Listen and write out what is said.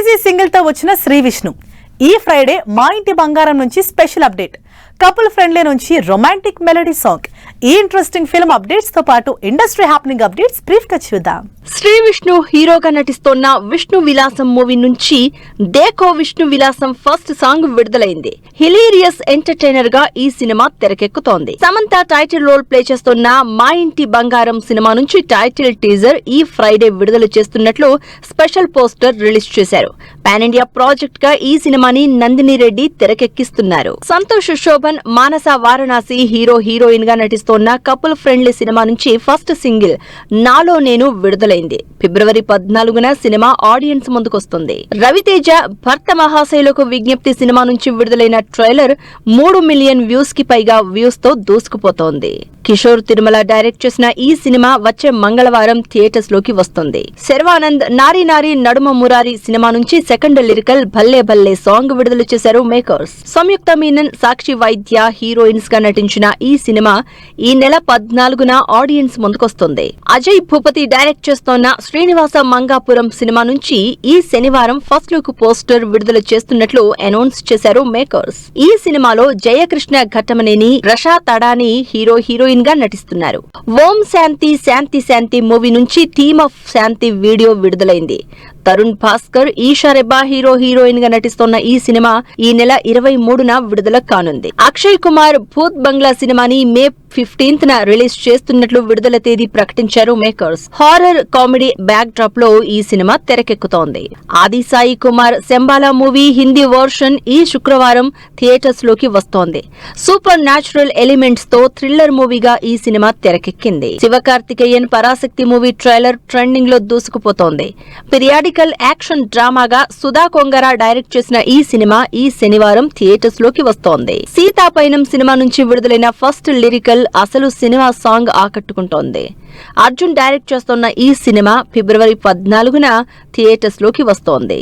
Easy single తో వచ్చిన శ్రీ విష్ణు ఈ ఫ్రైడే మా ఇంటి బంగారం నుంచి స్పెషల్ అప్డేట్. కపుల్ ఫ్రెండ్లీ నుంచి రొమాంటిక్ మెలోడీ సాంగ్. ఈ ఇంట్రెస్టింగ్ ఫిల్మ్ అప్డేట్స్ తో పాటు ఇండస్ట్రీ హ్యాపెనింగ్ అప్డేట్స్ బ్రీఫ్ గా చూద్దాం. శ్రీ విష్ణు హీరోగా నటిస్తోన్న విష్ణు విలాసం మూవీ నుంచి దేఖో విష్ణు విలాసం ఫస్ట్ సాంగ్ విడుదలైంది. హిలీరియస్ ఎంటర్టైనర్ గా ఈ సినిమా తెరకెక్కుతోంది. సమంత టైటిల్ రోల్ ప్లే చేస్తున్న మా ఇంటి బంగారం సినిమా నుంచి టైటిల్ టీజర్ ఈ ఫ్రైడే విడుదల చేస్తున్నట్లు స్పెషల్ పోస్టర్ రిలీజ్ చేశారు. పాన్ ఇండియా ప్రాజెక్ట్ గా ఈ సినిమాని నందిని రెడ్డి తెరకెక్కిస్తున్నారు. సంతోష్ శోభన్, మానస వారణాసి హీరో హీరోయిన్ గా నటిస్తోన్న కపుల్ ఫ్రెండ్లీ సినిమా నుంచి ఫస్ట్ సింగిల్ నాలో నేను విడుదలైంది. ఫిబ్రవరి 14న సినిమా ఆడియన్స్ ముందుకొస్తుంది. రవితేజ భర్త మహాశైలకు విజ్ఞప్తి సినిమా నుంచి విడుదలైన ట్రైలర్ 3 మిలియన్ వ్యూస్ కి పైగా వ్యూస్ తో దూసుకుపోతోంది. కిషోర్ తిరుమల డైరెక్ట్ చేసిన ఈ సినిమా వచ్చే మంగళవారం థియేటర్స్ లోకి వస్తుంది. శర్వానంద్ నారీ నారీ నడుమ మురారి సినిమా నుంచి సెకండ్ లిరికల్ భల్లే భల్లే సాంగ్ విడుదల చేశారు మేకర్స్. సంయుక్త మీనన్, సాక్షి వైద్య హీరోయిన్స్ గా నటించిన ఈ సినిమా ఈ నెల 14న ఆడియన్స్ ముందుకొస్తుంది. అజయ్ భూపతి డైరెక్ట్ చేస్తోన్న శ్రీనివాస మంగాపురం సినిమా నుంచి ఈ శనివారం ఫస్ట్ లుక్ పోస్టర్ విడుదల చేస్తున్నట్లు అనౌన్స్ చేశారు మేకర్స్. ఈ సినిమాలో జయకృష్ణ ఘట్టమనేని, రషా తడాని హీరో హీరోయిన్ గా నటిస్తున్నారు. ఓం శాంతి శాంతి శాంతి మూవీ నుంచి థీమ్ ఆఫ్ శాంతి వీడియో విడుదలైంది. తరుణ్ భాస్కర్, ఈషా రెబ్బా హీరో హీరోయిన్ గా నటిస్తోన్న ఈ సినిమా ఈ నెల 23న విడుదల కానుంది. అక్షయ్ కుమార్ భూత్ బంగ్లా సినిమాని మే 15న రిలీజ్ చేస్తున్నట్లు విడుదల తేదీ ప్రకటించారు makers. Horror comedy backdrop లో ఈ సినిమా తెరకెక్కుతోంది. ఆది సాయి కుమార్ శంబాలా మూవీ హిందీ వర్షన్ ఈ శుక్రవారం థియేటర్స్ లోకి వస్తోంది. సూపర్ న్యాచురల్ ఎలిమెంట్స్ తో థ్రిల్లర్ మూవీగా ఈ సినిమా తెరకెక్కింది. Sivakarthikeyan Parasakthi movie trailer trending లో దూసుకుపోతోంది. పిరియాడికల్ యాక్షన్ డ్రామాగా సుధా కొంగరా డైరెక్ట్ చేసిన ఈ సినిమా ఈ శనివారం థియేటర్స్ లోకి వస్తోంది. సీతాపైనం సినిమా నుంచి విడుదలైన ఫస్ట్ లిరికల్ అసలు సినిమా సాంగ్ ఆకట్టుకుంటోంది. అర్జున్ డైరెక్ట్ చేస్తున్న ఈ సినిమా ఫిబ్రవరి 14న థియేటర్స్ లోకి వస్తోంది.